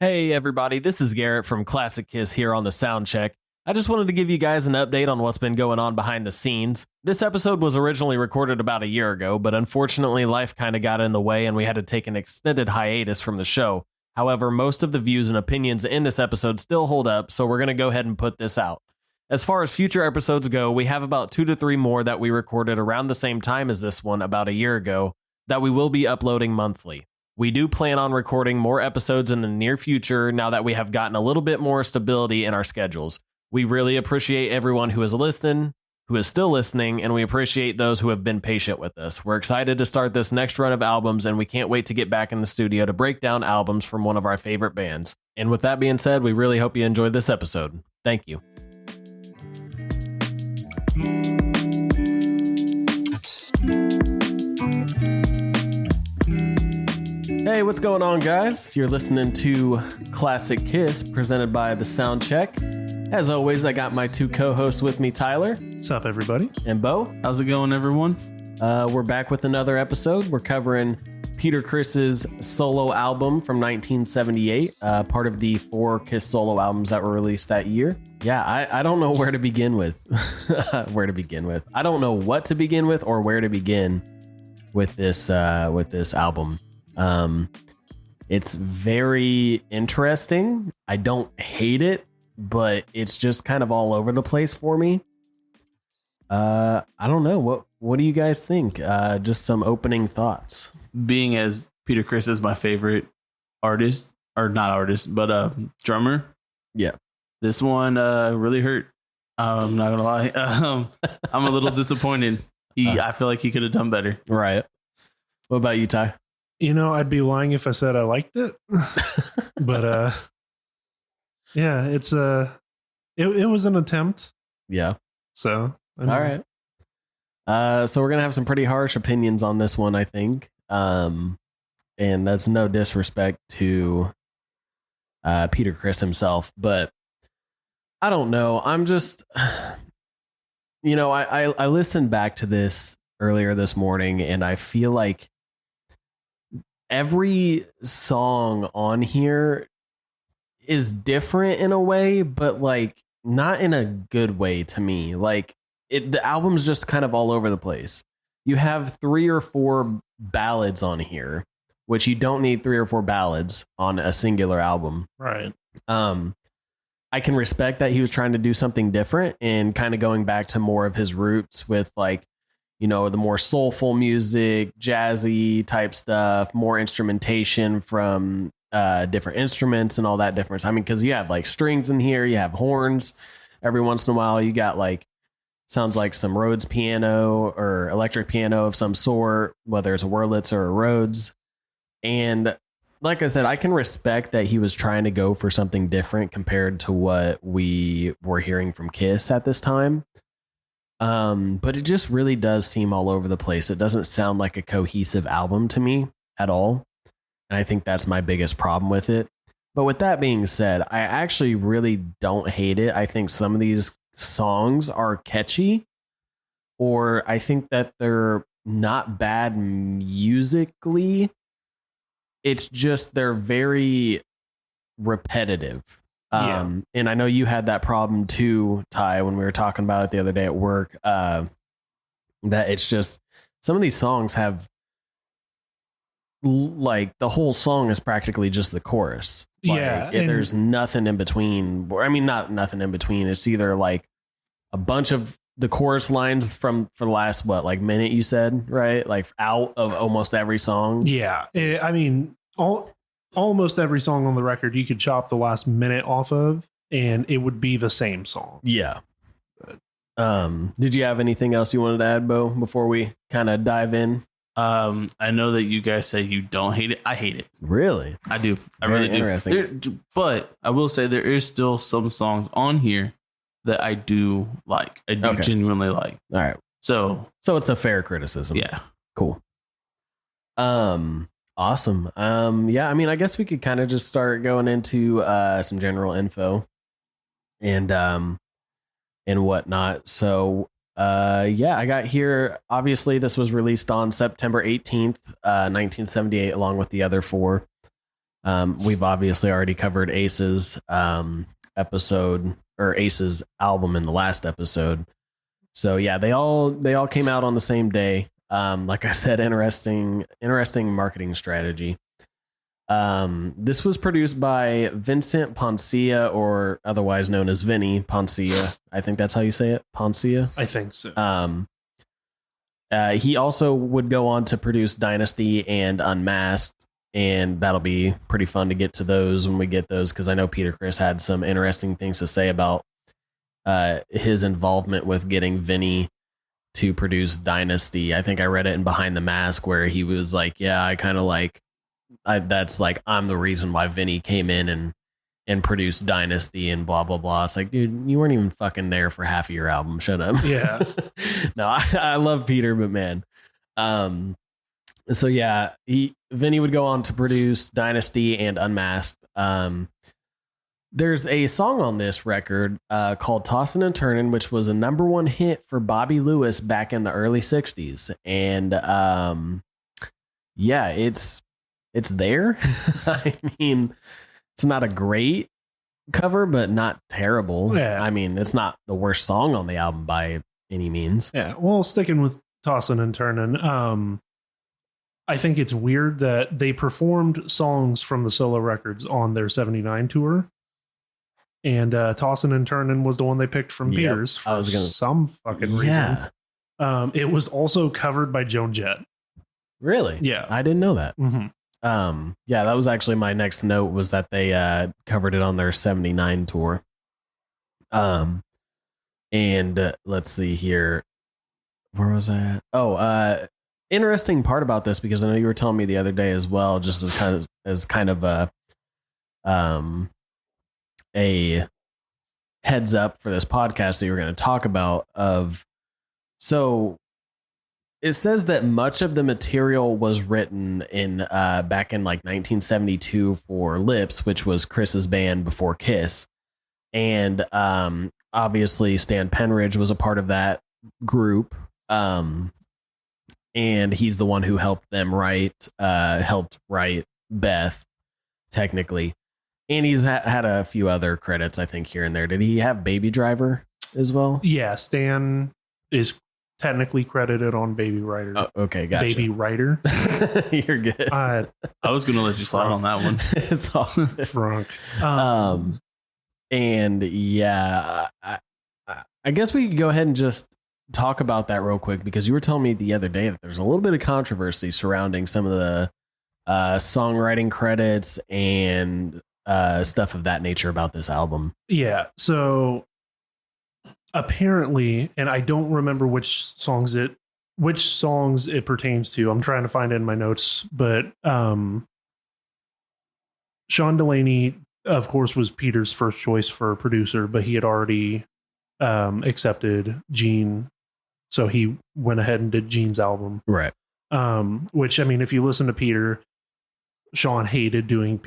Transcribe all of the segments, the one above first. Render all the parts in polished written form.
Hey everybody, this is Garrett from Classic Kiss here on the sound check. I just wanted to give you guys an update on what's been going on behind the scenes. This episode was originally recorded about a year ago, but unfortunately life kind of got in the way and we had to take an extended hiatus from the show. However, most of the views and opinions in this episode still hold up, so we're going to go ahead and put this out. As far as future episodes go, we have about 2 to 3 more that we recorded around the same time as this one about a year ago that we will be uploading monthly. We do plan on recording more episodes in the near future now that we have gotten a little bit more stability in our schedules. We really appreciate everyone who is listening, who is still listening, and we appreciate those who have been patient with us. We're excited to start this next run of albums, and we can't wait to get back in the studio to break down albums from one of our favorite bands. And with that being said, we really hope you enjoyed this episode. Thank you. Hey, what's going on, guys? You're listening to Classic Kiss, presented by The Sound Check. As always, I got my 2 co-hosts with me, Tyler. What's up, everybody? And Beau. How's it going, everyone? We're back with another episode. We're covering Peter Criss's solo album from 1978, part of the 4 Kiss solo albums that were released that year. Yeah, I don't know where to begin with. I don't know what to begin with or where to begin with this album. It's very interesting. I don't hate it, but it's just kind of all over the place for me. I don't know. What do you guys think? Just some opening thoughts. Being as Peter Criss is my favorite artist, or not artist, but drummer. Yeah. This one really hurt. I'm not gonna lie. I'm a little disappointed. I feel like he could have done better. Right. What about you, Ty? You know, I'd be lying if I said I liked it, but yeah, it was an attempt. Yeah. So all right. So we're gonna have some pretty harsh opinions on this one, I think. And that's no disrespect to Peter Criss himself, but I don't know. I'm just, you know, I listened back to this earlier this morning, and I feel like every song on here is different in a way, but like not in a good way to me. Like the album's just kind of all over the place. You have 3 or 4 ballads on here, which you don't need 3 or 4 ballads on a singular album. Right. I can respect that he was trying to do something different and kind of going back to more of his roots with, like, you know, the more soulful music, jazzy type stuff, more instrumentation from different instruments and all that difference. I mean, because you have like strings in here, you have horns every once in a while. You got like, sounds like some Rhodes piano or electric piano of some sort, whether it's a Wurlitz or a Rhodes. And like I said, I can respect that he was trying to go for something different compared to what we were hearing from Kiss at this time. But it just really does seem all over the place. It doesn't sound like a cohesive album to me at all. And I think that's my biggest problem with it. But with that being said, I actually really don't hate it. I think some of these songs are catchy, or I think that they're not bad musically. It's just they're very repetitive. And I know you had that problem too, Ty, when we were talking about it the other day at work, that it's just some of these songs have like the whole song is practically just the chorus. Like, there's nothing in between. I mean, not nothing in between. It's either like a bunch of the chorus lines for the last, like minute you said, right? Like out of almost every song. Yeah. I mean, almost every song on the record you could chop the last minute off of and it would be the same song. Yeah. Did you have anything else you wanted to add, Beau, before we kind of dive in? I know that you guys say you don't hate it. I hate it. Really? I do. I Very really do. interesting. But I will say there is still some songs on here that I do like. I do genuinely like. All right. So it's a fair criticism. Yeah. Cool. Awesome. Yeah, I mean, I guess we could kind of just start going into some general info and whatnot. So yeah, I got here. Obviously, this was released on September 18th, 1978, along with the other 4. We've obviously already covered Ace's episode or Ace's album in the last episode. So yeah, they all came out on the same day. Like I said, interesting marketing strategy. This was produced by Vincent Poncia, or otherwise known as Vinny Poncia. I think that's how you say it, Poncia. I think so. He also would go on to produce Dynasty and Unmasked, and that'll be pretty fun to get to those when we get those, because I know Peter Criss had some interesting things to say about his involvement with getting Vinny to produce Dynasty. I think I read it in Behind the Mask where he was like, yeah, I kind of like, that's like, I'm the reason why Vinny came in and produced Dynasty and blah, blah, blah. It's like, dude, you weren't even fucking there for half of your album. Shut up. Yeah. No, I love Peter, but man. So yeah, Vinny would go on to produce Dynasty and Unmasked. There's a song on this record called Tossin' and Turnin', which was a #1 hit for Bobby Lewis back in the early 60s. And yeah, it's there. I mean, it's not a great cover, but not terrible. Yeah. I mean, it's not the worst song on the album by any means. Yeah. Well, sticking with Tossin' and Turnin', I think it's weird that they performed songs from the solo records on their 79 tour. And Tossin' and Turnin' was the one they picked from Peters for some fucking reason. It was also covered by Joan Jett. Really? Yeah. I didn't know that. Mm-hmm. Yeah, that was actually my next note, was that they covered it on their 79 tour. And let's see here. Where was I at? Oh, interesting part about this, because I know you were telling me the other day as well, just as kind of a heads up for this podcast that you were going to talk about. So it says that much of the material was written in back in like 1972 for Lips, which was Criss's band before Kiss. And obviously Stan Penridge was a part of that group. And he's the one who helped write Beth, technically. And he's had a few other credits, I think, here and there. Did he have Baby Driver as well? Yeah, Stan is technically credited on Baby Writer. Oh, okay, gotcha. Baby Writer. You're good. I was going to let you slide on that one. It's all drunk. And yeah, I guess we could go ahead and just talk about that real quick, because you were telling me the other day that there's a little bit of controversy surrounding some of the songwriting credits and stuff of that nature about this album. Yeah. So apparently, and I don't remember which songs it pertains to. I'm trying to find it in my notes, but Sean Delaney, of course, was Peter's first choice for producer, but he had already accepted Gene, so he went ahead and did Gene's album. Right. Which, I mean, if you listen to Peter, Sean hated doing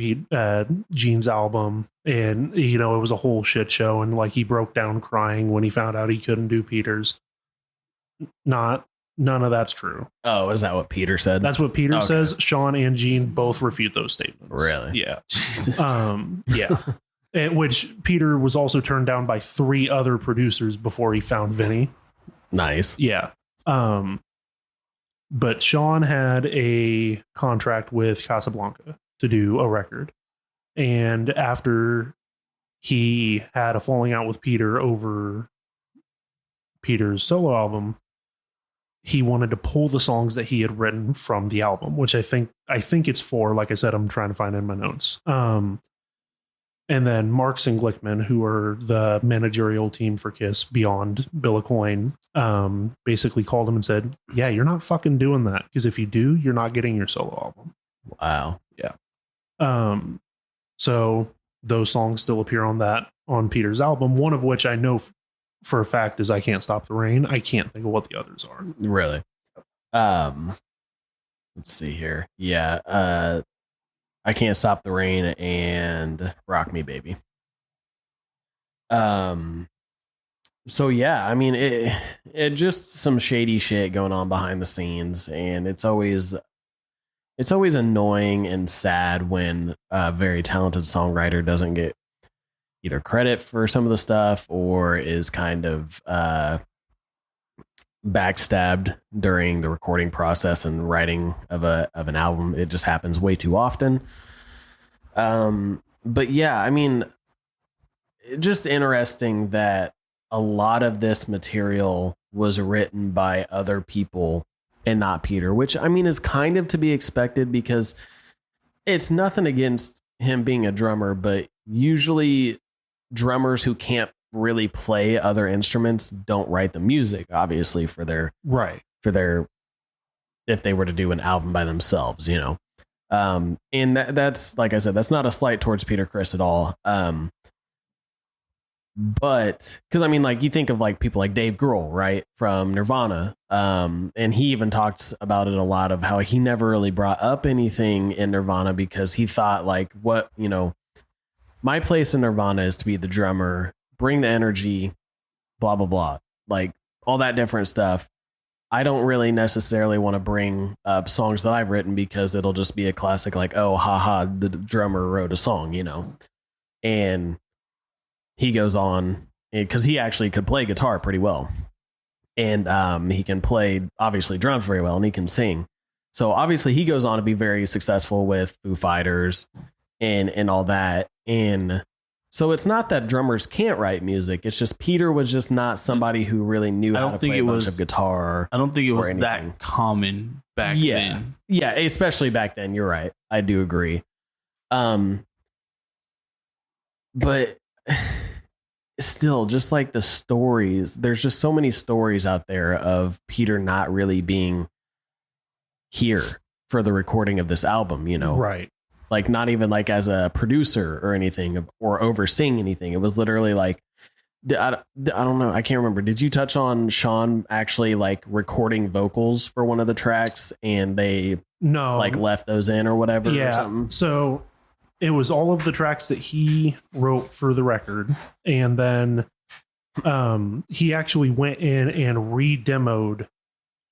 Gene's album, and it was a whole shit show, and like he broke down crying when he found out he couldn't do Peter's. None of that's true. Oh, is that what Peter said? That's what Peter says. Sean and Gene both refute those statements. Really? Yeah. Jesus. Yeah. Which Peter was also turned down by 3 other producers before he found Vinny. Nice. Yeah. But Sean had a contract with Casablanca to do a record. And after he had a falling out with Peter over Peter's solo album, he wanted to pull the songs that he had written from the album, which I think it's 4. Like I said, I'm trying to find it in my notes. And then Marks and Glickman, who are the managerial team for Kiss beyond Bill Aucoin, basically called him and said, yeah, you're not fucking doing that, because if you do, you're not getting your solo album. Wow. Yeah. So those songs still appear on Peter's album, one of which I know for a fact is I Can't Stop the Rain. I can't think of what the others are. Really? Let's see here. Yeah. I Can't Stop the Rain and Rock Me Baby. So yeah, I mean, it just some shady shit going on behind the scenes, and it's always it's always annoying and sad when a very talented songwriter doesn't get either credit for some of the stuff or is kind of backstabbed during the recording process and writing of an album. It just happens way too often. But yeah, I mean, just interesting that a lot of this material was written by other people and not Peter, which I mean is kind of to be expected because it's nothing against him being a drummer, but usually drummers who can't really play other instruments don't write the music, obviously, for their if they were to do an album by themselves, you know. And that's, like I said, that's not a slight towards Peter Criss at all. But because I mean, like, you think of like people like Dave Grohl, right, from Nirvana, and he even talks about it a lot of how he never really brought up anything in Nirvana because he thought like, what, you know, my place in Nirvana is to be the drummer, bring the energy, blah blah blah, like all that different stuff. I don't really necessarily want to bring up songs that I've written because it'll just be a classic, like, oh, haha, the drummer wrote a song, you know. And he goes on, because he actually could play guitar pretty well. And he can play, obviously, drums very well, and he can sing. So obviously he goes on to be very successful with Foo Fighters and all that. And so it's not that drummers can't write music. It's just Peter was just not somebody who really knew how to play a bunch of guitar. I don't think it was that common back then. Yeah, especially back then. You're right. I do agree. But still, just like the stories, there's just so many stories out there of Peter not really being here for the recording of this album, you know? Right. Like, not even like as a producer or anything or overseeing anything. It was literally like, I don't know. I can't remember. Did you touch on Sean actually like recording vocals for one of the tracks and they like left those in or whatever? Yeah. Or something? So it was all of the tracks that he wrote for the record. And then he actually went in and re-demoed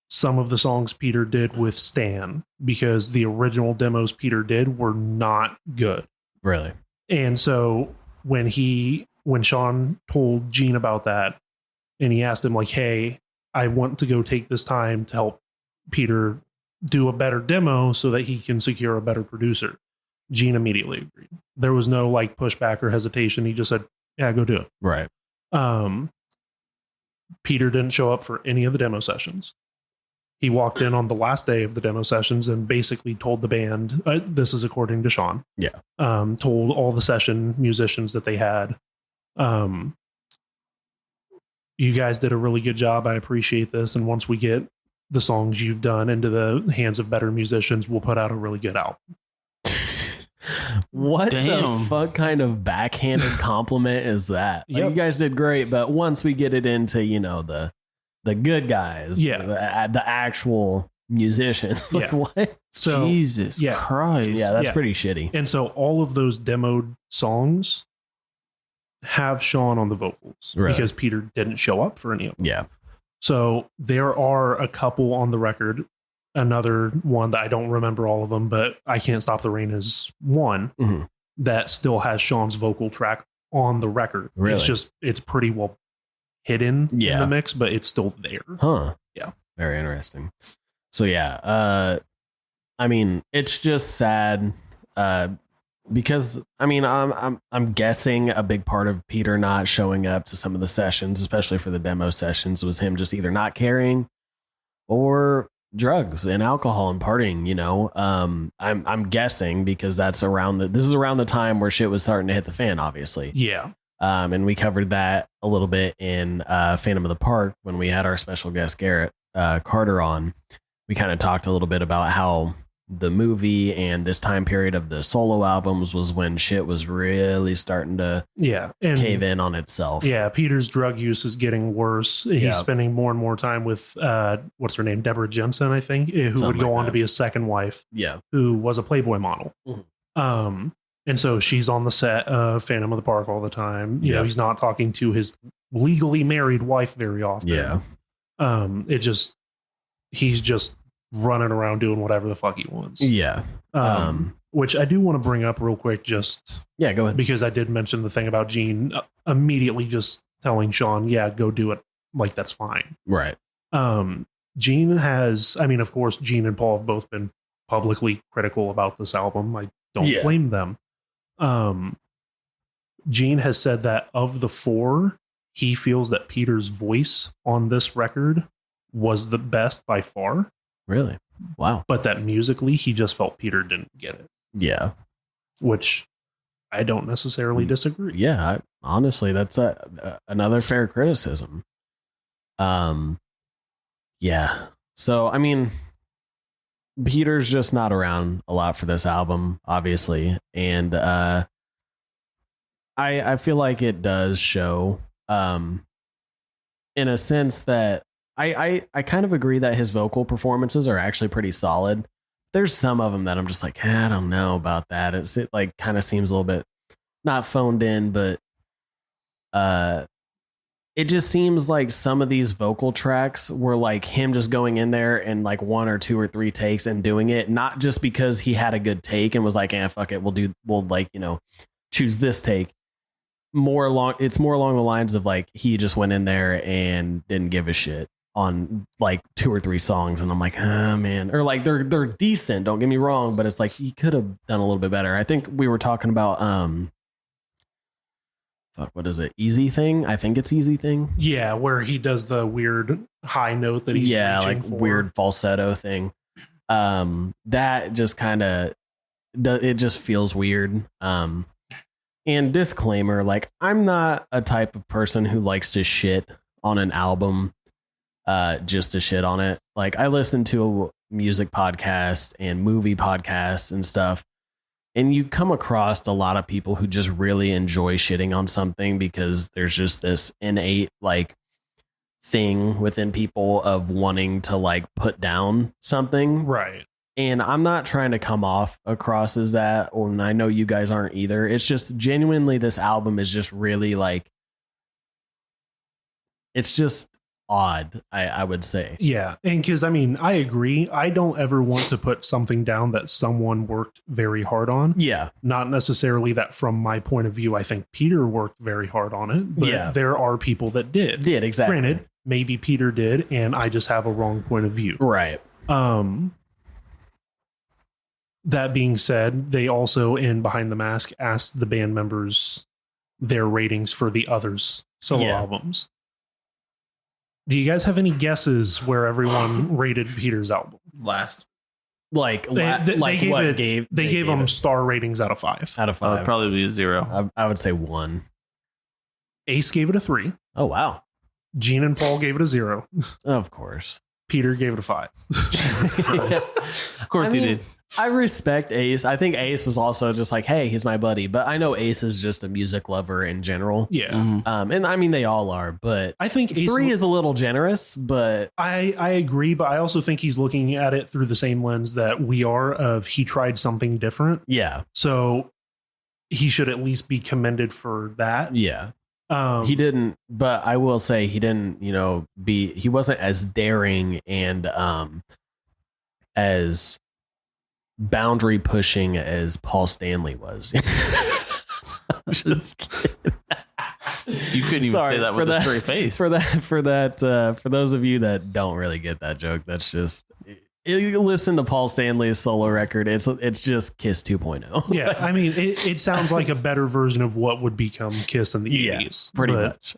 some of the songs Peter did with Stan because the original demos Peter did were not good. Really? And so when Sean told Gene about that and he asked him like, hey, I want to go take this time to help Peter do a better demo so that he can secure a better producer, Gene immediately agreed. There was no like pushback or hesitation. He just said, yeah, go do it. Right. Peter didn't show up for any of the demo sessions. He walked in on the last day of the demo sessions and basically told the band, this is according to Sean. Yeah. Told all the session musicians that they had, you guys did a really good job. I appreciate this. And once we get the songs you've done into the hands of better musicians, we'll put out a really good album. What the fuck kind of backhanded compliment is that? Like, you guys did great, but once we get it into, you know, the good guys, the actual musicians, like, what? So, Jesus Christ. Yeah, that's pretty shitty. And so all of those demoed songs have Sean on the vocals because Peter didn't show up for any of them. Yeah. So there are a couple on the record. Another one that I don't remember all of them, but I Can't Stop the Rain is one that still has Sean's vocal track on the record. Really? It's pretty well hidden in the mix, but it's still there. Huh. Yeah. Very interesting. So yeah, I mean, it's just sad because I mean, I'm guessing a big part of Peter not showing up to some of the sessions, especially for the demo sessions, was him just either not caring or drugs and alcohol and partying, you know. I'm guessing because this is around the time where shit was starting to hit the fan, obviously. Yeah. And we covered that a little bit in Phantom of the Park when we had our special guest Garrett Carter on. We kind of talked a little bit about how the movie and this time period of the solo albums was when shit was really starting to cave in on itself. Yeah, Peter's drug use is getting worse. He's spending more and more time with what's her name, Deborah Jensen, I think, who would go on to be his second wife. Yeah, who was a Playboy model. And so she's on the set of Phantom of the Park all the time. You know, he's not talking to his legally married wife very often. Yeah, he's just running around doing whatever the fuck he wants. Yeah. Which I do want to bring up real quick, just Yeah, go ahead. because I did mention the thing about Gene immediately just telling Sean, yeah, go do it. Like, that's fine. Right. Gene has, I mean, of course, Gene and Paul have both been publicly critical about this album. I don't blame them. Gene has said that of the four, he feels that Peter's voice on this record was the best by far. Really? Wow. But that musically, he just felt Peter didn't get it. Yeah. Which I don't necessarily disagree. Yeah. Honestly, that's another fair criticism. Yeah. So, I mean, Peter's just not around a lot for this album, obviously. And I feel like it does show in a sense that I kind of agree that his vocal performances are actually pretty solid. There's some of them that I'm just like, I don't know about that. It like kind of seems a little bit not phoned in, but it just seems like some of these vocal tracks were like him just going in there and like 1 or 2 or 3 takes and doing it, not just because he had a good take and was like, fuck it, we'll like, choose this take. It's more along the lines of like he just went in there and didn't give a shit on like 2 or 3 songs, and I'm like, oh man, or like they're decent, don't get me wrong, but it's like he could have done a little bit better. I think we were talking about what is it? Easy Thing? I think it's Easy Thing. Yeah, where he does the weird high note that he's like for. Weird falsetto thing. That just kind of it just feels weird. And disclaimer, like I'm not a type of person who likes to shit on an album just to shit on it. Like I listen to a music podcast and movie podcasts and stuff, and you come across a lot of people who just really enjoy shitting on something because there's just this innate like thing within people of wanting to like put down something. Right. And I'm not trying to come off across as that, and I know you guys aren't either. It's just genuinely this album is just really like, it's just odd, I would say. Yeah. And because, I mean, I agree. I don't ever want to put something down that someone worked very hard on. Yeah. Not necessarily that from my point of view, I think Peter worked very hard on it, but there are people that did. Exactly. Granted, maybe Peter did, and I just have a wrong point of view. Right. That being said, they also in Behind the Mask asked the band members their ratings for the others' solo albums. Do you guys have any guesses where everyone rated Peter's album? Last. Like they gave them star ratings out of 5. Out of 5. Probably be a 0. I would say 1. Ace gave it a 3. Oh, wow. Gene and Paul gave it a 0. Of course. Peter gave it a 5. Jesus Christ. Of course he did. I respect Ace. I think Ace was also just like, hey, he's my buddy. But I know Ace is just a music lover in general. Yeah. Mm-hmm. And I mean, they all are. But I think Ace 3 is a little generous. But I agree. But I also think he's looking at it through the same lens that we are of he tried something different. Yeah. So he should at least be commended for that. Yeah. He didn't, but I will say he didn't, he wasn't as daring and as boundary pushing as Paul Stanley was. I'm just kidding. You couldn't even say that with a straight face. For those of you that don't really get that joke, that's just, you listen to Paul Stanley's solo record. It's just Kiss 2.0. Yeah, I mean, it sounds like a better version of what would become Kiss in the 80s. Pretty much.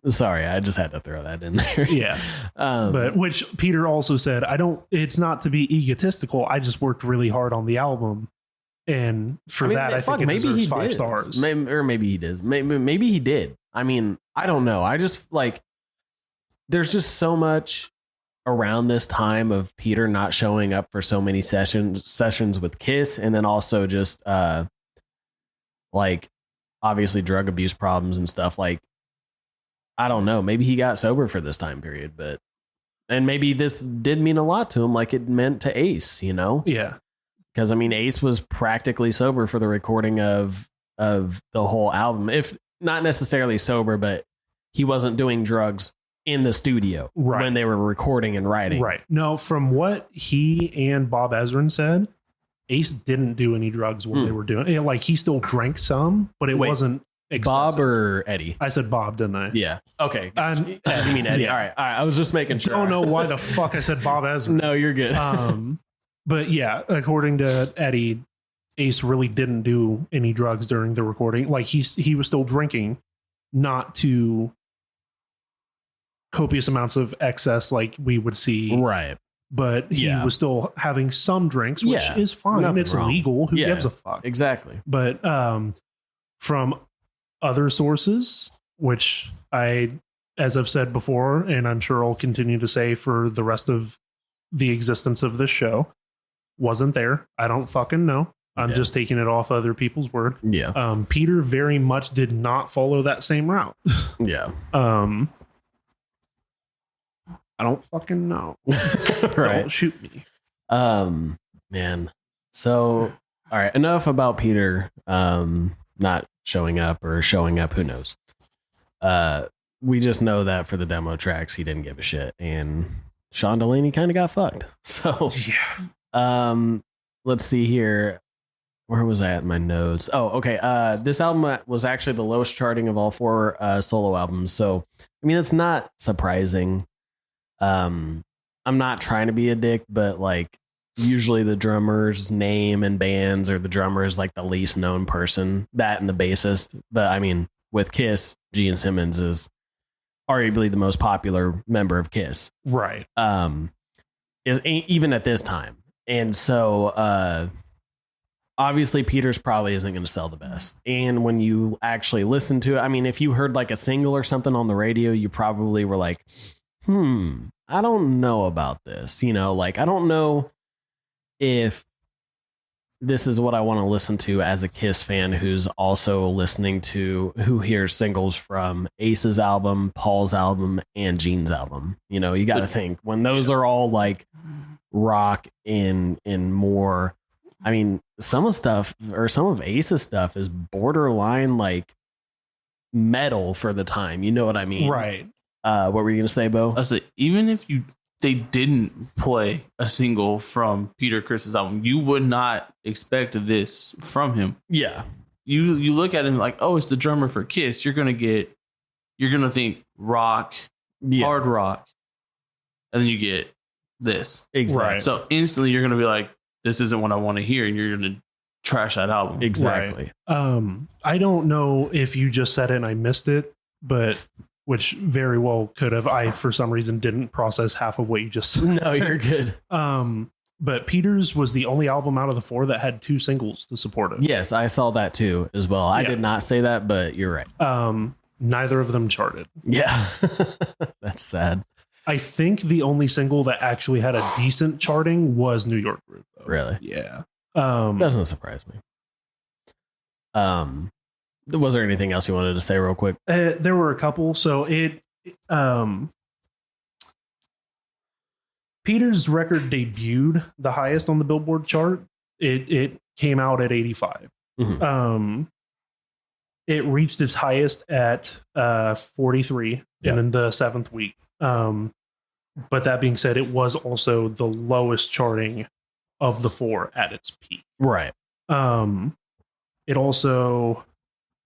Sorry, I just had to throw that in there. Yeah. But which Peter also said, it's not to be egotistical. I just worked really hard on the album. And I think it deserves 5 stars. Maybe he did. Maybe he did. I mean, I don't know. I just like, there's just so much around this time of Peter not showing up for so many sessions with Kiss, and then also just like obviously drug abuse problems and stuff. Like, I don't know, maybe he got sober for this time period, and maybe this did mean a lot to him like it meant to Ace, Yeah, because I mean Ace was practically sober for the recording of the whole album, if not necessarily sober, but he wasn't doing drugs in the studio when they were recording and writing. Right. No, from what he and Bob Ezrin said, Ace didn't do any drugs when they were doing it. Like, he still drank some, but it wasn't excessive. Bob or Eddie? I said Bob, didn't I? Yeah. Okay. You mean Eddie? Yeah. All right. I was just making sure. I don't know why the fuck I said Bob Ezrin. No, you're good. But yeah, according to Eddie, Ace really didn't do any drugs during the recording. Like, he was still drinking, not to copious amounts of excess like we would see. Right. But he was still having some drinks, which is fine. Nothing it's wrong. illegal. Who gives a fuck? Exactly. But from other sources, which as I've said before, and I'm sure I'll continue to say for the rest of the existence of this show, wasn't there. I don't fucking know. I'm just taking it off other people's word. Yeah. Peter very much did not follow that same route. Yeah. I don't fucking know. Right. Don't shoot me. Man. So, all right. Enough about Peter not showing up or showing up. Who knows? We just know that for the demo tracks, he didn't give a shit, and Sean Delaney kind of got fucked. So, let's see here. Where was I at in my notes? Oh, okay. This album was actually the lowest charting of all 4 solo albums. So, I mean, it's not surprising. I'm not trying to be a dick, but like usually the drummer's name and bands, or the drummer is like the least known person, that and the bassist. But I mean, with Kiss, Gene Simmons is arguably the most popular member of Kiss. Right. Is even at this time. And so, obviously Peter's probably isn't going to sell the best. And when you actually listen to it, I mean, if you heard like a single or something on the radio, you probably were like, I don't know about this. You know, like, I don't know if this is what I want to listen to as a Kiss fan who's also who hears singles from Ace's album, Paul's album, and Gene's album. You know, you got to think when those are all like rock in more. I mean, some of Ace's stuff is borderline like metal for the time. You know what I mean? Right. What were you going to say, Beau? I said, even if they didn't play a single from Peter Criss's album, you would not expect this from him. Yeah. You look at him like, oh, it's the drummer for Kiss. You're going to think rock, hard rock. And then you get this. Exactly. Right. So instantly you're going to be like, this isn't what I want to hear. And you're going to trash that album. Exactly. Right. I don't know if you just said it and I missed it, but which very well could have. I, for some reason, didn't process half of what you just said. No, you're good. But Peter's was the only album out of the 4 that had 2 singles to support it. Yes, I saw that too as well. I did not say that, but you're right. Neither of them charted. Yeah. That's sad. I think the only single that actually had a decent charting was New York Groove, though. Really? Yeah. Doesn't surprise me. Was there anything else you wanted to say real quick? There were a couple. So Peter's record debuted the highest on the Billboard chart. It came out at 85. Mm-hmm. It reached its highest at 43 in the 7th week. But that being said, it was also the lowest charting of the 4 at its peak. Right. It also,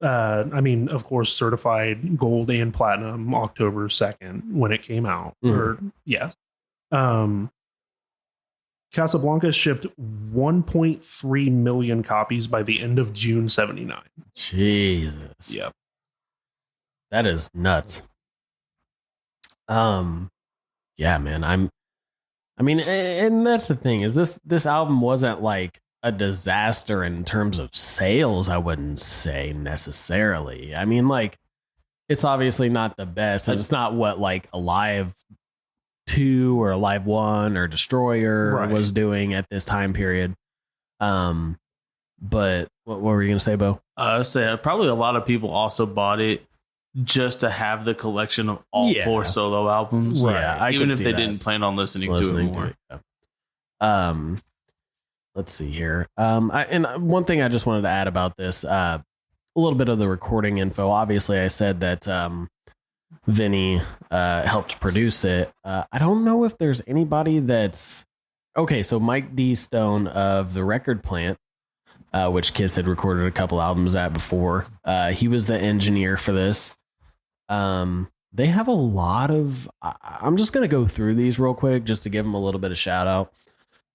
of course, certified gold and platinum October 2nd when it came out. Casablanca shipped 1.3 million copies by the end of June 79. Jesus. Yep. That is nuts. Yeah, man. And that's the thing is this album wasn't like a disaster in terms of sales. I wouldn't say necessarily. I mean, like, it's obviously not the best, and it's not what like Alive 2 or Alive 1 or Destroyer was doing at this time period. But what were you gonna say, Beau? I say probably a lot of people also bought it just to have the collection of all 4 solo albums. Right. Yeah, even if they didn't plan on listening to it more. Let's see here. And one thing I just wanted to add about this, a little bit of the recording info. Obviously, I said that Vinny helped produce it. I don't know if there's anybody that's okay. So Mike D. Stone of the Record Plant, which Kiss had recorded a couple albums at before, he was the engineer for this. They have a lot of. I'm just gonna go through these real quick just to give them a little bit of shout out.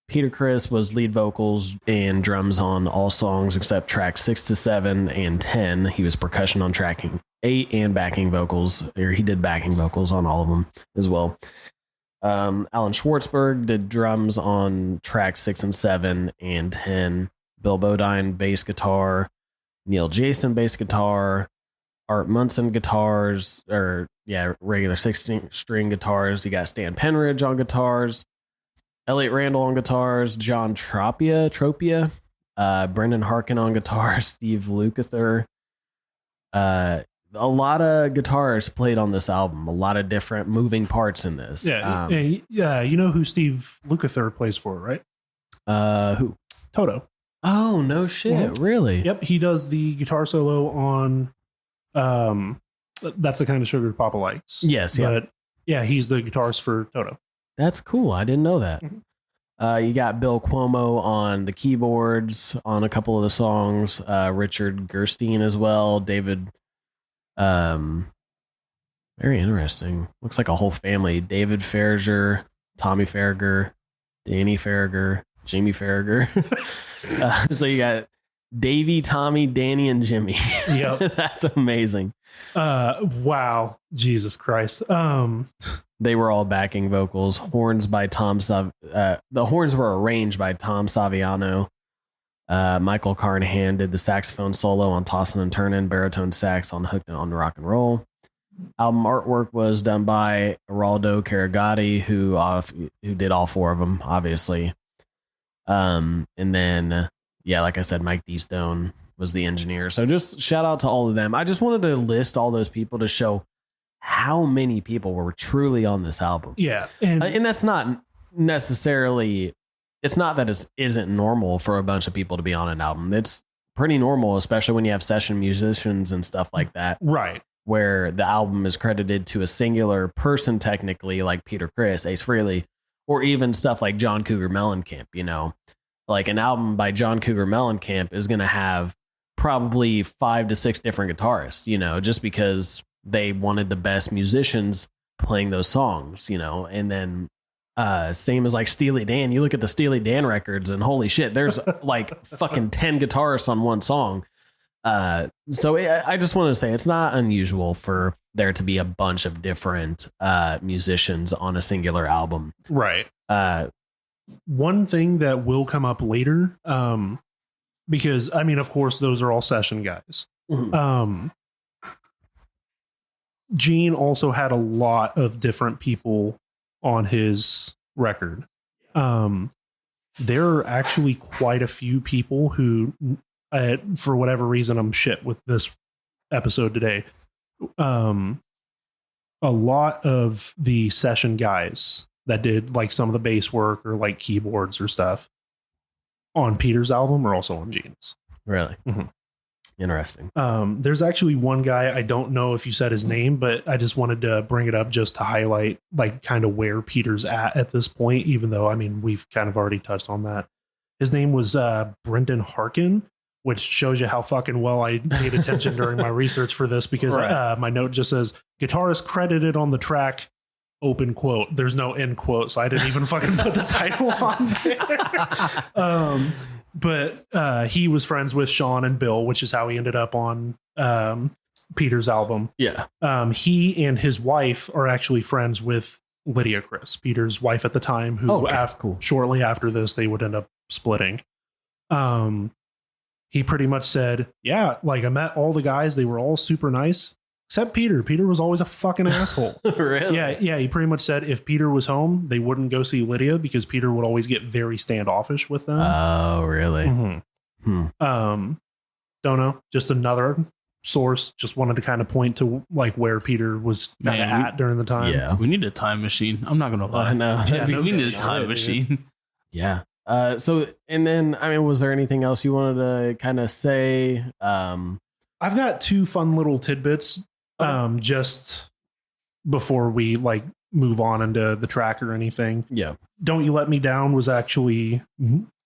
Peter Criss was lead vocals and drums on all songs except tracks 6 to 7 and 10. He was percussion on tracking 8 and backing vocals, or he did backing vocals on all of them as well. Alan Schwartzberg did drums on tracks 6 and 7 and 10. Bill Bodine, bass guitar. Neil Jason, bass guitar. Art Munson guitars, regular 16-string guitars. You got Stan Penridge on guitars. Elliot Randall on guitars, John Tropia, Brendan Harkin on guitar, Steve Lukather. A lot of guitars played on this album. A lot of different moving parts in this. Yeah, you know who Steve Lukather plays for, right? Who? Toto. Oh, no shit. Mm-hmm. Really? Yep, he does the guitar solo on That's the Kind of Sugar Papa Likes. Yes, yeah. But yeah, he's the guitarist for Toto. That's cool. I didn't know that. Mm-hmm. You got Bill Cuomo on the keyboards on a couple of the songs. Richard Gerstein as well. David. Very interesting. Looks like a whole family. David Faragher, Tommy Farragher, Danny Farragher, Jimmy Farragher. So you got Davey, Tommy, Danny, and Jimmy. Yep. That's amazing. Wow. Jesus Christ. They were all backing vocals. Horns by the horns were arranged by Tom Saviano. Michael Carnahan did the saxophone solo on Tossin' and Turnin', baritone sax on Hooked on Rock and Roll. Album artwork was done by Araldo Caragatti, who did all 4 of them, obviously. And then, like I said, Mike D. Stone was the engineer. So just shout out to all of them. I just wanted to list all those people to show how many people were truly on this album. Yeah. And that's not necessarily, it's not that it isn't normal for a bunch of people to be on an album. It's pretty normal, especially when you have session musicians and stuff like that. Right. Where the album is credited to a singular person, technically, like Peter Criss, Ace Frehley, or even stuff like John Cougar Mellencamp, you know. Like an album by John Cougar Mellencamp is going to have probably 5 to 6 different guitarists, you know, just because they wanted the best musicians playing those songs, you know. And then same as like Steely Dan, you look at the Steely Dan records and holy shit, there's like fucking 10 guitarists on one song. So I just want to say it's not unusual for there to be a bunch of different musicians on a singular album. Right. One thing that will come up later, because I mean, of course, those are all session guys. Mm-hmm. Gene also had a lot of different people on his record. There are actually quite a few people who, for whatever reason, I'm shit with this episode today. A lot of the session guys that did like some of the bass work or like keyboards or stuff on Peter's album are also on Gene's. Really? Mm-hmm. Interesting. There's actually one guy, I don't know if you said his name, but I just wanted to bring it up just to highlight like kind of where Peter's at this point, even though, I mean, we've kind of already touched on that. His name was Brendan Harkin, which shows you how fucking well I paid attention during my research for this, because my note just says guitarist credited on the track, open quote. There's no end quote, so I didn't even fucking put the title on there. But he was friends with Sean and Bill, which is how he ended up on Peter's album. Yeah. He and his wife are actually friends with Lydia Criss, Peter's wife at the time, who shortly after this, they would end up splitting. He pretty much said, yeah, like I met all the guys. They were all super nice, except Peter. Peter was always a fucking asshole. Really? Yeah. He pretty much said if Peter was home, they wouldn't go see Lydia because Peter would always get very standoffish with them. Oh, really? Mm-hmm. Don't know. Just another source. Just wanted to kind of point to like where Peter was kind of at during the time. Yeah. We need a time machine. I'm not going to lie. No. Yeah, we need a time machine. Yeah. So, and then, I mean, was there anything else you wanted to kind of say? I've got 2 fun little tidbits. Just before we like move on into the track or anything. Yeah. Don't You Let Me Down was actually,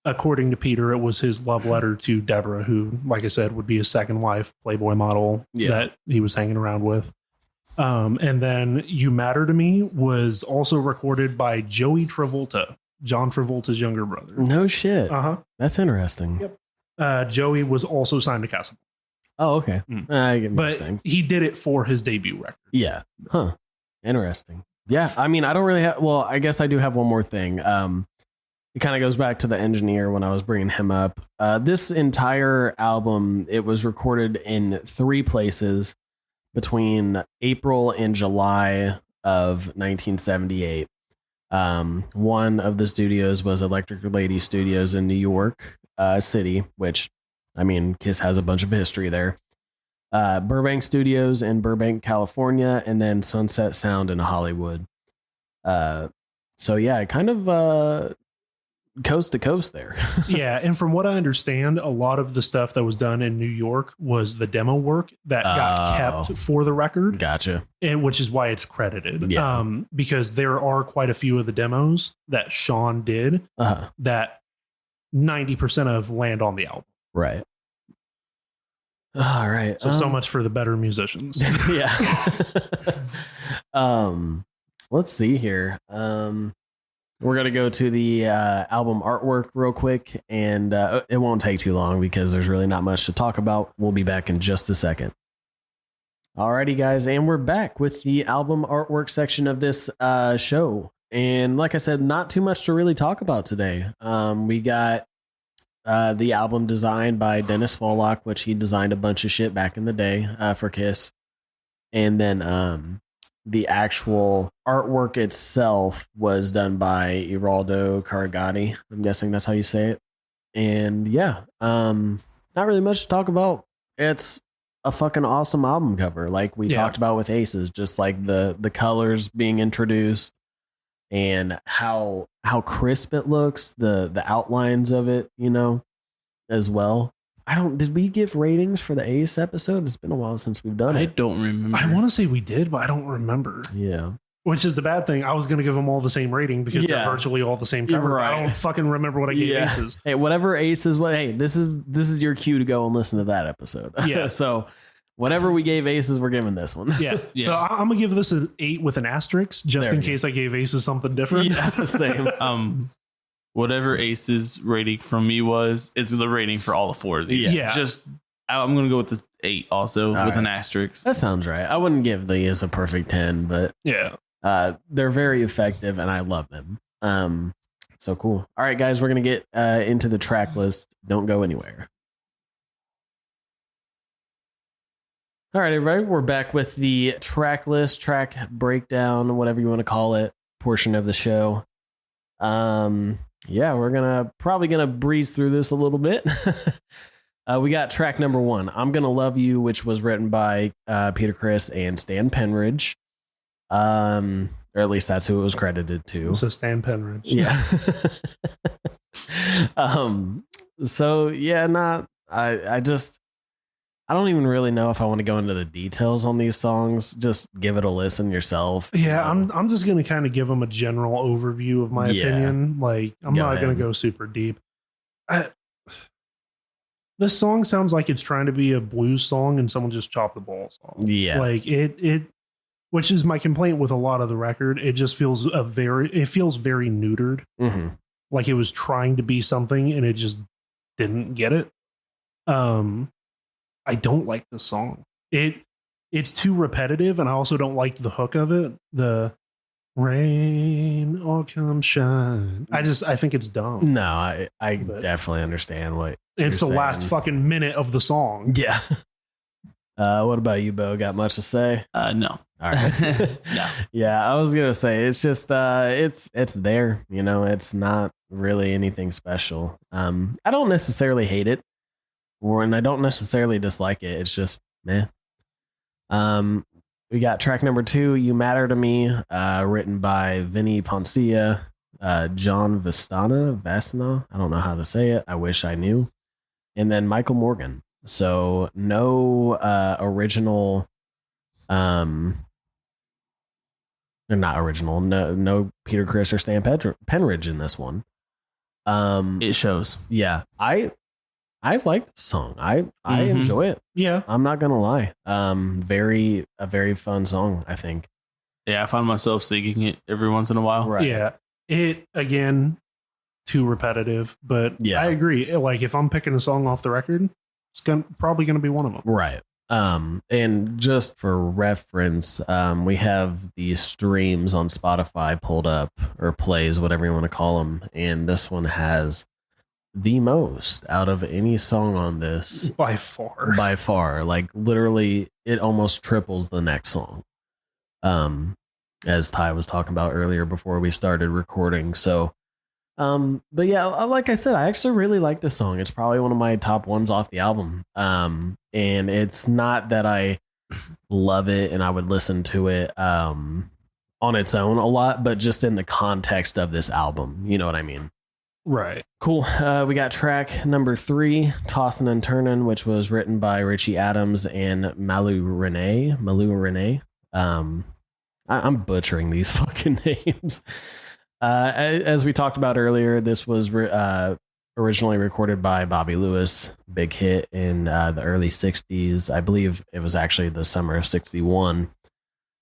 according to Peter, it was his love letter to Deborah, who, like I said, would be his second wife, Playboy model that he was hanging around with. And then You Matter to Me was also recorded by Joey Travolta, John Travolta's younger brother. No shit. Uh-huh. That's interesting. Yep. Joey was also signed to Castle. Oh, okay. I get But sense. he did it for his debut record. Yeah. Huh. Interesting. Yeah. I mean, I don't really have, well, I guess I do have one more thing. It kind of goes back to the engineer when I was bringing him up. This entire album, it was recorded in 3 places between April and July of 1978. One of the studios was Electric Lady Studios in New York City, which, I mean, Kiss has a bunch of history there. Burbank Studios in Burbank, California, and then Sunset Sound in Hollywood. So yeah, kind of coast to coast there. Yeah, and from what I understand, a lot of the stuff that was done in New York was the demo work that got kept for the record. Gotcha. And which is why it's credited. Yeah. Because there are quite a few of the demos that Sean did that 90% of land on the album. Right. All right. So much for the better musicians. Yeah. Let's see here. We're going to go to the album artwork real quick, and it won't take too long because there's really not much to talk about. We'll be back in just a second. Alrighty, guys, and we're back with the album artwork section of this show. And like I said, not too much to really talk about today. We got the album designed by Dennis Follock, which he designed a bunch of shit back in the day for Kiss. And then the actual artwork itself was done by Iraldo Carigati. I'm guessing that's how you say it. And yeah, not really much to talk about. It's a fucking awesome album cover, like we talked about with Aces, just like the colors being introduced and how crisp it looks, the outlines of it, you know, as well. Did we give ratings for the Ace episode? It's been a while since we've done it. I don't remember. I want to say we did, but I don't remember. Yeah. Which is the bad thing. I was going to give them all the same rating because they're virtually all the same cover. Right. I don't fucking remember what I gave Aces. Hey, whatever Aces, hey, this is your cue to go and listen to that episode. Yeah. So whatever we gave Aces, we're giving this one. Yeah. So I'm going to give this an 8 with an asterisk just in case I gave Aces something different. Yeah, same. Whatever Ace's rating from me is the rating for all the 4 of these. Yeah. I'm going to go with this 8 also with an asterisk. That sounds right. I wouldn't give these a perfect 10, but yeah, they're very effective and I love them. So cool. All right, guys, we're going to get into the track list. Don't go anywhere. All right, everybody, we're back with the track list, track breakdown, whatever you want to call it, portion of the show. Yeah, we're probably gonna breeze through this a little bit. We got track number 1, I'm Gonna Love You, which was written by Peter Criss and Stan Penridge. Or at least that's who it was credited to. So Stan Penridge. Yeah. So yeah, I don't even really know if I want to go into the details on these songs. Just give it a listen yourself. Yeah, I'm just going to kind of give them a general overview of my opinion. Like, I'm not going to go super deep. This song sounds like it's trying to be a blues song and someone just chopped the balls off. Yeah. Like it which is my complaint with a lot of the record. It just feels very neutered. Mm-hmm. Like it was trying to be something and it just didn't get it. I don't like this song. It's too repetitive, and I also don't like the hook of it. The rain or come shine. I think it's dumb. No, I definitely understand what it's the saying. last fucking minute of the song. Yeah. What about you, Beau? Got much to say? No. All right. No. Yeah, I was gonna say it's just it's there. You know, it's not really anything special. I don't necessarily hate it. And I don't necessarily dislike it. It's just meh. We got track number 2, You Matter to Me, written by Vinny Poncia, John Vasna. I don't know how to say it. I wish I knew. And then Michael Morgan. So no original They're not original. No Peter Criss or Stan Penridge in this one. It shows. Yeah, I like the song. I enjoy it. Yeah, I'm not gonna lie. A very fun song, I think. Yeah, I find myself singing it every once in a while. Right. Yeah. It, again, too repetitive, but Yeah. I agree. Like, if I'm picking a song off the record, it's probably going to be one of them. Right. And just for reference, we have the streams on Spotify pulled up, or plays, whatever you want to call them. And this one has the most out of any song on this. By far. By far. Like, literally, it almost triples the next song. As Ty was talking about earlier before we started recording. So, but yeah, like I said, I actually really like this song. It's probably one of my top ones off the album. And it's not that I love it and I would listen to it, on its own a lot, but just in the context of this album, you know what I mean? Right. Cool. We got track number 3, Tossin' and Turnin', which was written by Richie Adams and Malu Renee. I'm butchering these fucking names. As we talked about earlier, this was originally recorded by Bobby Lewis, big hit in the early 60s. I believe it was actually the summer of 61.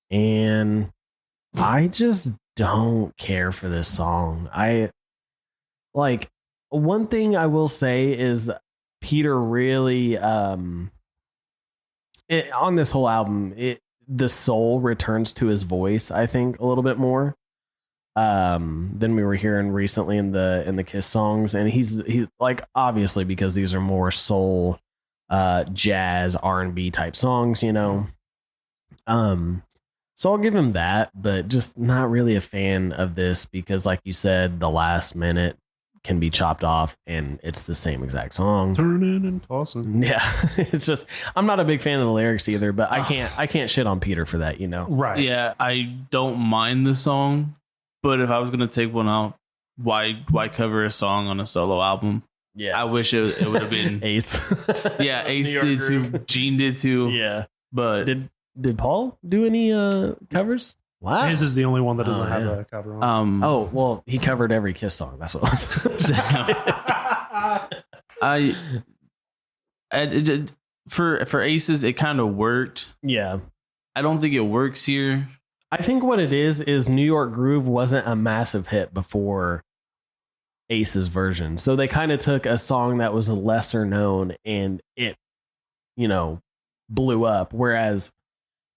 And I just don't care for this song. One thing I will say is Peter really, on this whole album, the soul returns to his voice, I think, a little bit more than we were hearing recently in the Kiss songs. And he's like, obviously, because these are more soul, jazz, R&B type songs, you know. So I'll give him that, but just not really a fan of this because, like you said, the last minute can be chopped off and it's the same exact song. Turning and tossing. Yeah. It's just, I'm not a big fan of the lyrics either, but I can't shit on Peter for that, you know? Right. Yeah, I don't mind the song, but if I was going to take one out, why cover a song on a solo album? Yeah. I wish it would have been Ace. Yeah, Ace did too. Gene did too. Yeah. But did Paul do any covers? Wow. His is the only one that doesn't have a cover on. Oh, well, he covered every Kiss song. That's what it was. For Aces, it kind of worked. Yeah. I don't think it works here. I think what it is New York Groove wasn't a massive hit before Ace's version. So they kind of took a song that was a lesser known and it, you know, blew up. Whereas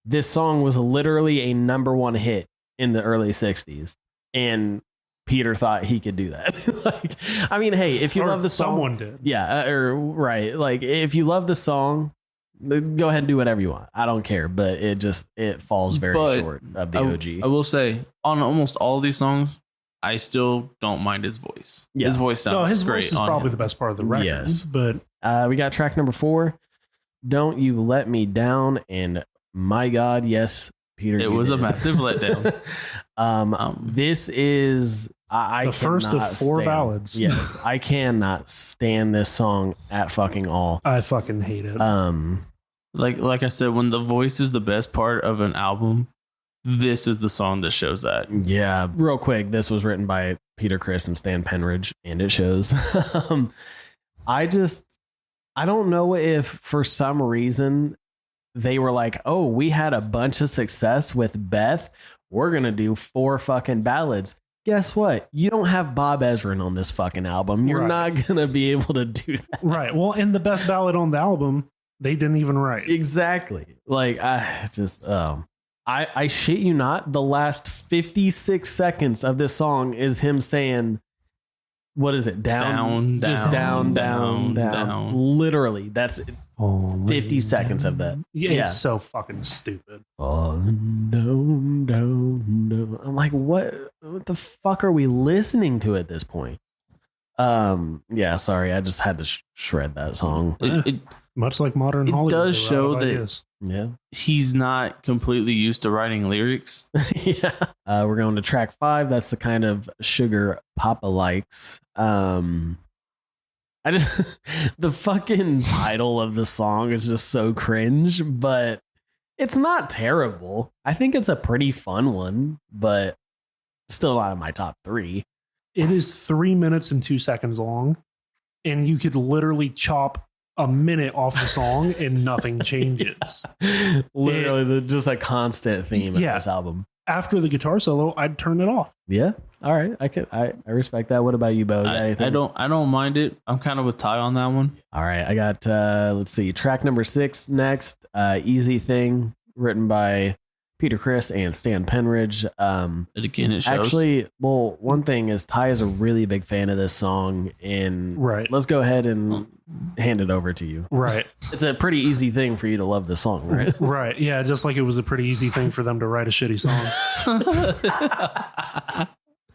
this song was literally a number 1 hit in the early 60s. And Peter thought he could do that. Like, I mean, hey, if you love the song, someone did. Yeah. Right. Like, if you love the song, go ahead and do whatever you want. I don't care. But it falls very short of the OG. I will say, on almost all these songs, I still don't mind his voice. Yeah. His voice sounds his great. voice is probably the best part of the record. Yes. But we got track number 4, Don't You Let Me Down. And my God, yes, Peter. It was a massive letdown. This is the first of 4 ballads. Yes, I cannot stand this song at fucking all. I fucking hate it. Like I said, when the voice is the best part of an album, this is the song that shows that. Yeah, real quick, this was written by Peter Criss and Stan Penridge, and it shows. I don't know if for some reason they were like, oh, we had a bunch of success with Beth. We're going to do 4 fucking ballads. Guess what? You don't have Bob Ezrin on this fucking album. You're not going to be able to do that. Right. Well, and the best ballad on the album, they didn't even write. Exactly. Like, I shit you not. The last 56 seconds of this song is him saying, what is it? Down. Literally, that's 50 seconds of that. Yeah, it's so fucking stupid. Down. I'm like, what the fuck are we listening to at this point? Yeah, sorry, I just had to shred that song. Much like modern Hollywood. It does show that he's not completely used to writing lyrics. Yeah. We're going to track 5. That's the kind of sugar Papa likes. The fucking title of the song is just so cringe, but It's not terrible. I think it's a pretty fun one, but still not in my top 3. It is 3 minutes and 2 seconds long, and you could literally chop a minute off the song and nothing changes. Literally, just a constant theme of this album. After the guitar solo, I'd turn it off. Yeah. All right. I respect that. What about you, Beau? I don't mind it. I'm kind of with Ty on that one. All right. I got let's see, track number 6 next. Easy Thing, written by Peter Criss and Stan Penridge. Again, it shows. Actually, well, one thing is Ty is a really big fan of this song, and let's go ahead and hand it over to you. Right. It's a pretty easy thing for you to love the song, right? Right. Yeah, just like it was a pretty easy thing for them to write a shitty song.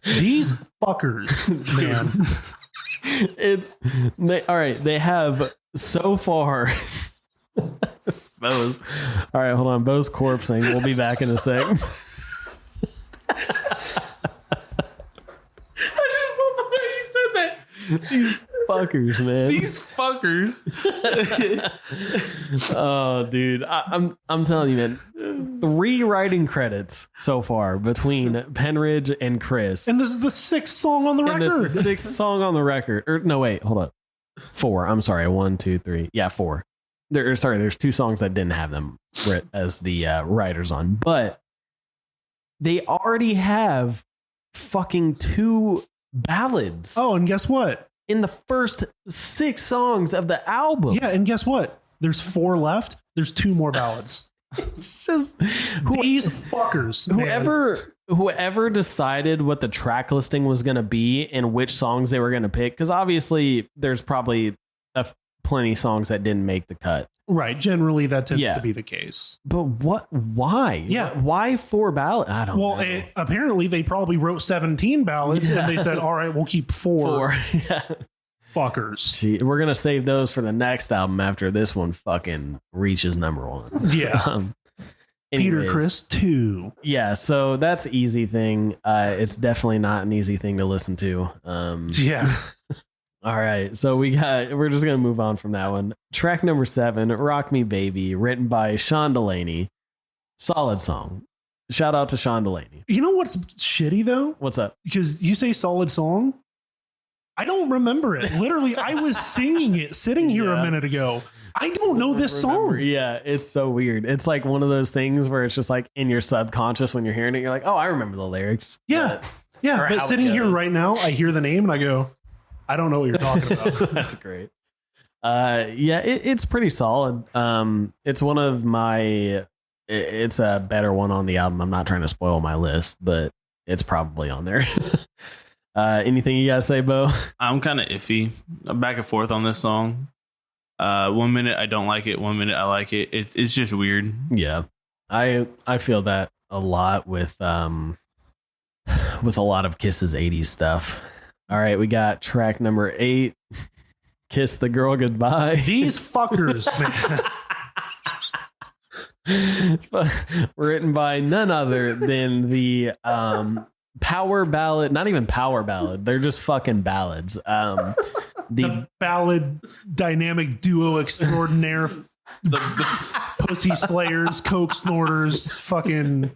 These fuckers, man. All right. They have so far. Beau's. All right, hold on. Beau's corpsing. We'll be back in a sec. I just love the way you said that. These fuckers, man. These fuckers. Oh, dude. I'm telling you, man. 3 writing credits so far between Penridge and Criss. And this is the 6th song on the record. And this is the 6th song on the record. Or no, wait, hold up. 4. I'm sorry. 1, 2, 3. Yeah, 4. There's 2 songs that didn't have them as the writers on, but they already have fucking 2 ballads. Oh, and guess what? In the first 6 songs of the album. Yeah, and guess what? There's 4 left. There's 2 more ballads. It's just these fuckers. Whoever decided what the track listing was going to be and which songs they were going to pick, because obviously there's probably plenty songs that didn't make the cut. Right. Generally, that tends to be the case. But why? Yeah. Why 4 ballads? I don't know. Well, apparently they probably wrote 17 ballads and they said, all right, we'll keep 4. Yeah. Fuckers. Gee, we're going to save those for the next album after this one fucking reaches number 1. Yeah. Peter Criss 2. Yeah. So that's Easy Thing. It's definitely not an easy thing to listen to. Yeah. All right, so we're just gonna move on from that one. Track number 7, "Rock Me Baby," written by Sean Delaney. Solid song. Shout out to Sean Delaney. You know what's shitty though? What's up? Because you say solid song, I don't remember it. Literally, I was singing it sitting here a minute ago. I don't know this song. Yeah, it's so weird. It's like one of those things where it's just like in your subconscious when you're hearing it, you're like, oh, I remember the lyrics. Yeah, but sitting here right now, I hear the name and I go, I don't know what you're talking about. That's great. It's pretty solid. It's one of my. It's a better one on the album. I'm not trying to spoil my list, but it's probably on there. Anything you gotta say, Beau? I'm kind of iffy. I'm back and forth on this song. 1 minute I don't like it. 1 minute I like it. It's just weird. Yeah, I feel that a lot with a lot of Kiss's 80s stuff. All right, we got track number 8, "Kiss the Girl Goodbye." These fuckers, man. Written by none other than the power ballad, not even power ballad, they're just fucking ballads. The ballad dynamic duo extraordinaire, the pussy slayers, coke snorters, fucking.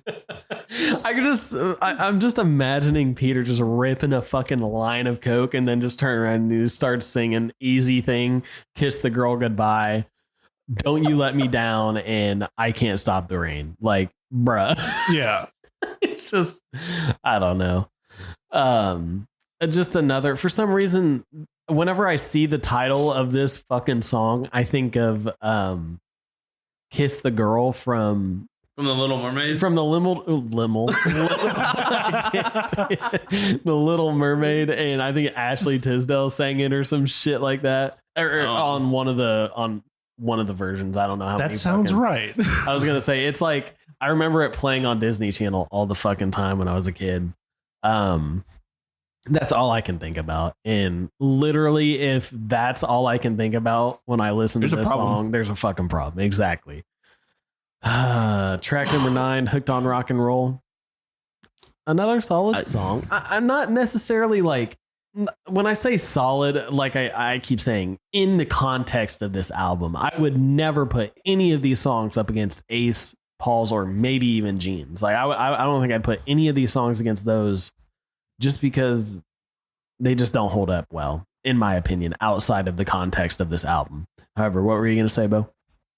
I'm just imagining Peter just ripping a fucking line of coke and then just turn around and start singing "Easy Thing," "Kiss the Girl Goodbye," "Don't You Let Me Down," and "I Can't Stop the Rain." Like, bruh. Yeah. It's just, I don't know. Just another, for some reason, whenever I see the title of this fucking song, I think of "Kiss the Girl" from The Little Mermaid. From the The Little Mermaid, and I think Ashley Tisdale sang it or some shit like that, or on one of the versions. I don't know how. That sounds right. I was gonna say, it's like, I remember it playing on Disney Channel all the fucking time when I was a kid. That's all I can think about. And literally, if that's all I can think about when I listen to this song, there's a fucking problem. Exactly. Track number 9, "Hooked on Rock and Roll." Another solid song. I'm not necessarily like, when I say solid, like I keep saying, in the context of this album, I would never put any of these songs up against Ace Paul's, or maybe even Gene's. Like I don't think I'd put any of these songs against those, just because they just don't hold up well, in my opinion, outside of the context of this album. However, what were you going to say, Beau?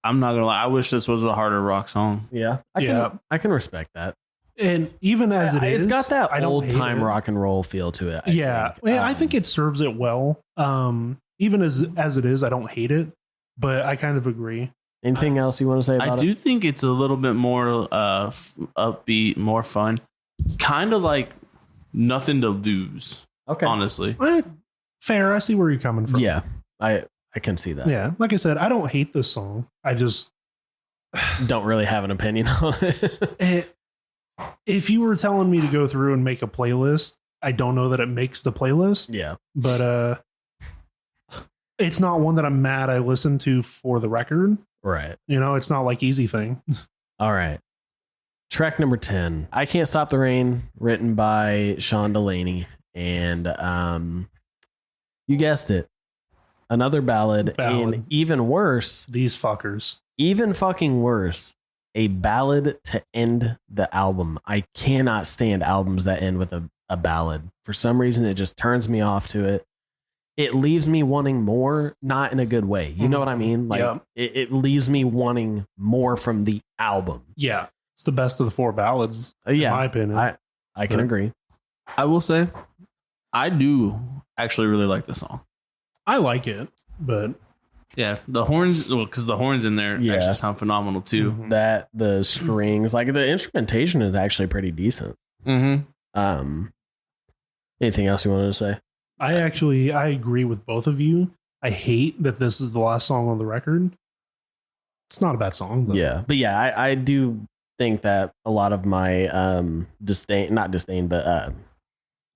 I'm not gonna lie. I wish this was a harder rock song. Yeah, I can respect that. And even as it's got that old time rock and roll feel to it. I think it serves it well. Even as it is, I don't hate it, but I kind of agree. Anything else you want to say about it? I do think it's a little bit more upbeat, more fun, kind of like Nothing to Lose. Okay, honestly, fair. I see where you're coming from. Yeah, I can see that. Yeah, like I said, I don't hate this song. I just don't really have an opinion on it. If you were telling me to go through and make a playlist, I don't know that it makes the playlist. Yeah, but it's not one that I'm mad I listened to for the record. Right. You know, it's not like Easy Thing. All right. Track number 10, I Can't Stop the Rain, written by Sean Delaney. And you guessed it, another ballad. And even worse, these fuckers. Even fucking worse, a ballad to end the album. I cannot stand albums that end with a ballad. For some reason, it just turns me off to it. It leaves me wanting more, not in a good way. You know what I mean? Like it leaves me wanting more from the album. Yeah. It's the best of the 4 ballads, in my opinion. I can agree. I will say, I do actually really like this song. I like it, but yeah, the horns, because the horns in there actually sound phenomenal too. Mm-hmm. That the strings, like the instrumentation is actually pretty decent. Mm-hmm. Anything else you wanted to say? I agree with both of you. I hate that this is the last song on the record. It's not a bad song, though. Yeah, but yeah, I do think that a lot of my not disdain, but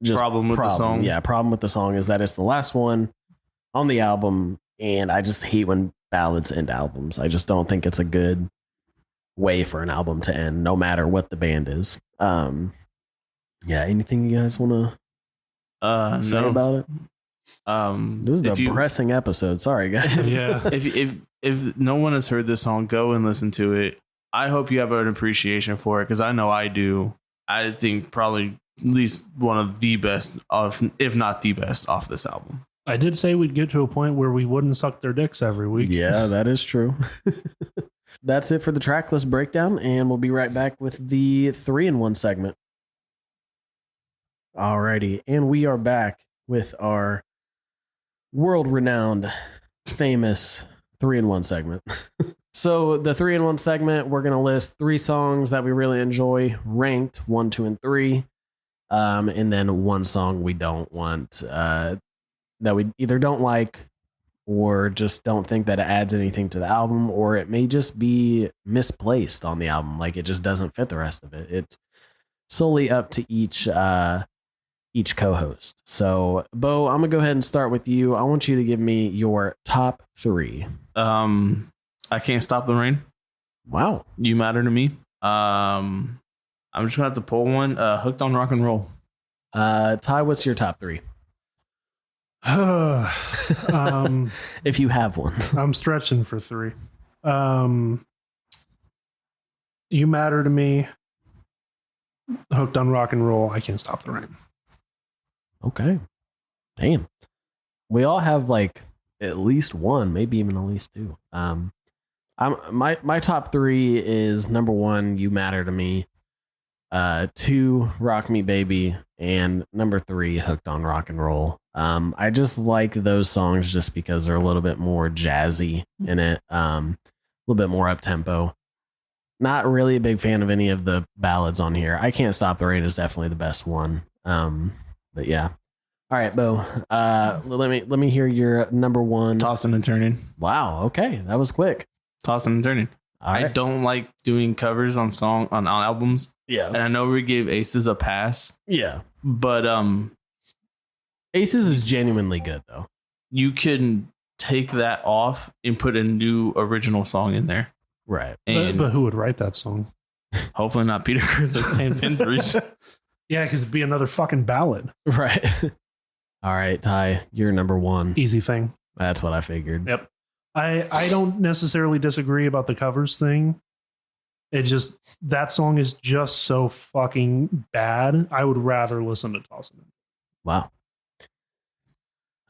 just problem with the song. Yeah, problem with the song is that it's the last one on the album, and I just hate when ballads end albums. I just don't think it's a good way for an album to end, no matter what the band is. Yeah, anything you guys want to say about it? This is a depressing episode. Sorry, guys. Yeah. If no one has heard this song, go and listen to it. I hope you have an appreciation for it, because I know I do. I think probably at least one of the best, if not the best, off this album. I did say we'd get to a point where we wouldn't suck their dicks every week. Yeah, that is true. That's it for the track list breakdown, and we'll be right back with the 3-in-1 segment. Alrighty, and we are back with our world-renowned, famous 3-in-1 segment. So the 3-in-1 segment, we're going to list 3 songs that we really enjoy, ranked 1, 2, and 3, and then 1 song we don't want, that we either don't like or just don't think that it adds anything to the album, or it may just be misplaced on the album, like it just doesn't fit the rest of it. It's solely up to each co-host. So, Beau, I'm gonna go ahead and start with you. I want you to give me your top 3. I Can't Stop the Rain. Wow, You Matter to Me. I'm just gonna have to pull one. Hooked on Rock and Roll. Ty, what's your top 3? If you have one. I'm stretching for 3. You Matter to Me. Hooked on Rock and Roll. I Can't Stop the Rain. Okay. Damn. We all have like at least one, maybe even at least 2. My top 3 is number 1, You Matter to Me, 2, Rock Me Baby, and number 3, Hooked on Rock and Roll. I just like those songs just because they're a little bit more jazzy in it, a little bit more up tempo. Not really a big fan of any of the ballads on here. I Can't Stop the Rain is definitely the best one. But yeah. All right, Beau. Let me hear your number 1. Tossing and Turning. Wow. Okay, that was quick. Tossing and Turning. I don't like doing covers on albums. Yeah. And I know we gave Aces a pass. Yeah. But Aces is genuinely good though. You can take that off and put a new original song in there. Right. But who would write that song? Hopefully not Peter Criss. Tan Pinbridge. Yeah, because it'd be another fucking ballad. Right. All right, Ty, you're number 1. Easy Thing. That's what I figured. Yep. I don't necessarily disagree about the covers thing. It just, that song is just so fucking bad. I would rather listen to Tossing It. Wow.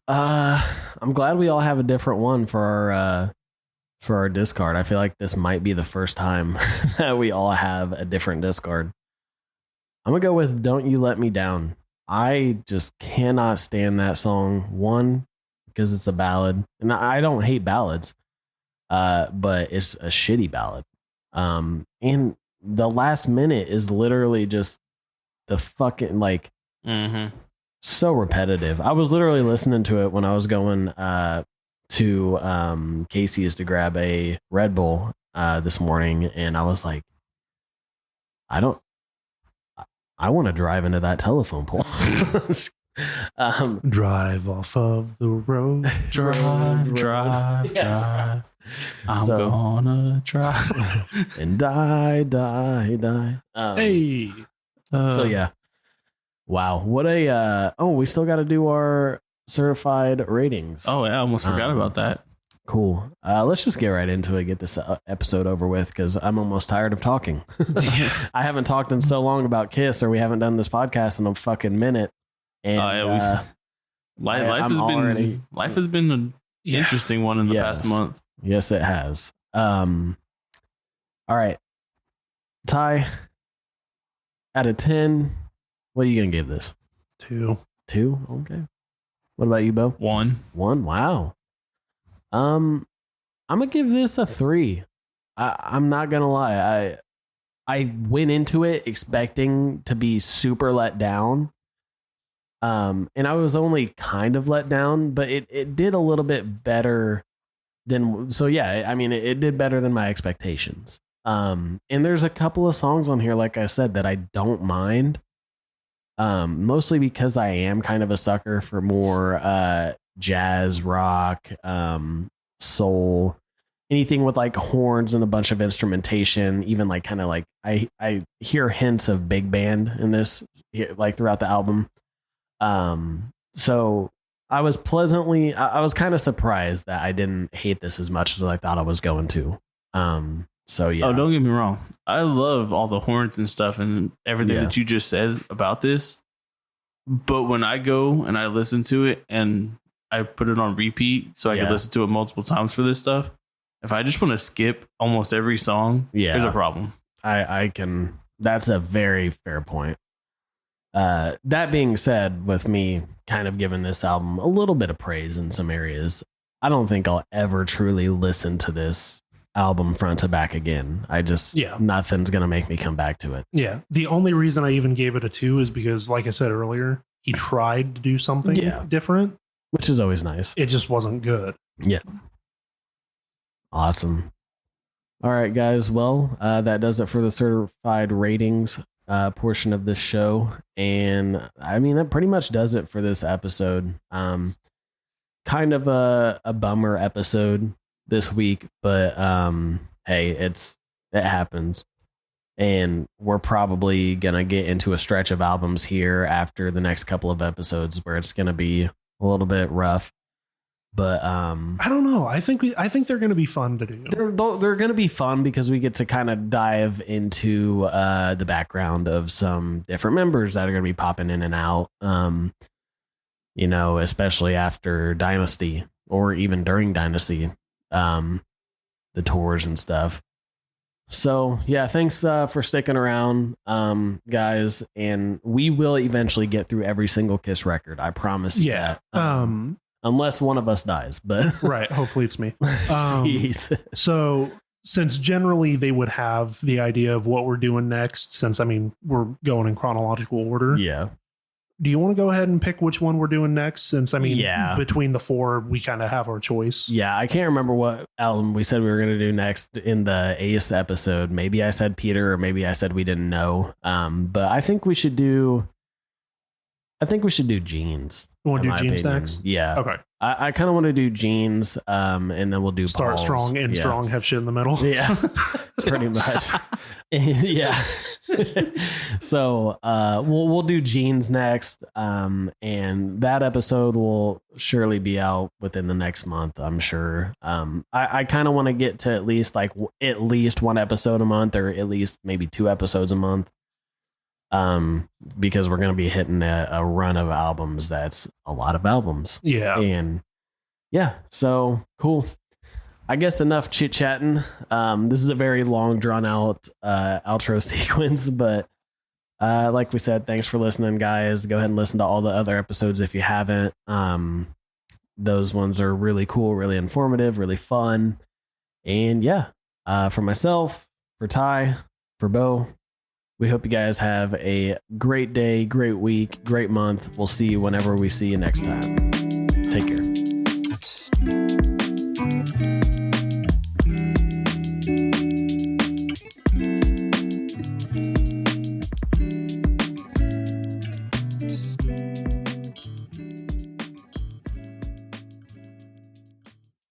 I'm glad we all have a different one for our discard. I feel like this might be the first time that we all have a different discard. I'm gonna go with Don't You Let Me Down. I just cannot stand that song. One, because it's a ballad, and I don't hate ballads, but it's a shitty ballad. And the last minute is literally just the fucking like so repetitive. I was literally listening to it when I was going to Casey's to grab a Red Bull this morning, and I was like, I want to drive into that telephone pole. Drive off of the road. Drive. I'm gonna drive. And die. Hey. So yeah. Wow. What a we still got to do our certified ratings. Oh, yeah, I almost forgot about that. Cool. Let's just get right into it. Get this episode over with because I'm almost tired of talking. I haven't talked in so long about Kiss, or we haven't done this podcast in a fucking minute. And life has been an interesting one in the past month. Yes, it has. All right, Ty. Out of 10, what are you gonna give this? 2. 2. Okay. What about you, Beau? 1. 1. Wow. I'm gonna give this a 3. I'm not gonna lie. I went into it expecting to be super let down. And I was only kind of let down, but it did a little bit better than, so yeah, I mean, it did better than my expectations. And there's a couple of songs on here, like I said, that I don't mind. Mostly because I am kind of a sucker for more jazz, rock, soul, anything with like horns and a bunch of instrumentation, even like kind of like I hear hints of big band in this, like throughout the album. So I was kind of surprised that I didn't hate this as much as I thought I was going to. So yeah. Oh, don't get me wrong. I love all the horns and stuff and everything that you just said about this. But when I go and I listen to it and I put it on repeat so I can listen to it multiple times for this stuff, if I just want to skip almost every song, there's a problem. I can. That's a very fair point. That being said, with me kind of giving this album a little bit of praise in some areas, I don't think I'll ever truly listen to this album front to back again. Nothing's gonna make me come back to it. Yeah, the only reason I even gave it a 2 is because, like I said earlier, he tried to do something different, which is always nice. It just wasn't good. Yeah. Awesome. All right, guys. Well, that does it for the certified ratings portion of this show, and I mean that pretty much does it for this episode. Kind of a bummer episode this week, but hey, it happens, and we're probably gonna get into a stretch of albums here after the next couple of episodes where it's gonna be a little bit rough. But I don't know. I think they're going to be fun to do. They're going to be fun because we get to kind of dive into the background of some different members that are going to be popping in and out. You know, especially after Dynasty or even during Dynasty, the tours and stuff. So yeah, thanks for sticking around, guys, and we will eventually get through every single Kiss record. I promise you that. Unless one of us dies, but right. Hopefully it's me. So since generally they would have the idea of what we're doing next, since I mean, we're going in chronological order. Yeah. Do you want to go ahead and pick which one we're doing next? Since I mean, between the 4, we kind of have our choice. Yeah. I can't remember what album we said we were going to do next in the Ace episode. Maybe I said Peter, or maybe I said we didn't know. But I think we should do Jeans. You want to do Jeans next? Yeah. Okay. I kind of want to do Jeans, and then we'll do Start Paul's. Strong and Strong, have shit in the middle. Yeah, pretty much. Yeah. So we'll do jeans next, and that episode will surely be out within the next month, I'm sure. I kind of want to get to at least one episode a month, or at least maybe 2 episodes a month, because we're going to be hitting a run of albums. That's a lot of albums. Yeah. And yeah, so cool. I guess enough chit chatting. This is a very long, drawn out outro sequence, but like we said, thanks for listening, guys. Go ahead and listen to all the other episodes if you haven't. Those ones are really cool, really informative, really fun. And yeah, for myself, for Ty, for Beau, we hope you guys have a great day, great week, great month. We'll see you whenever we see you next time. Take care.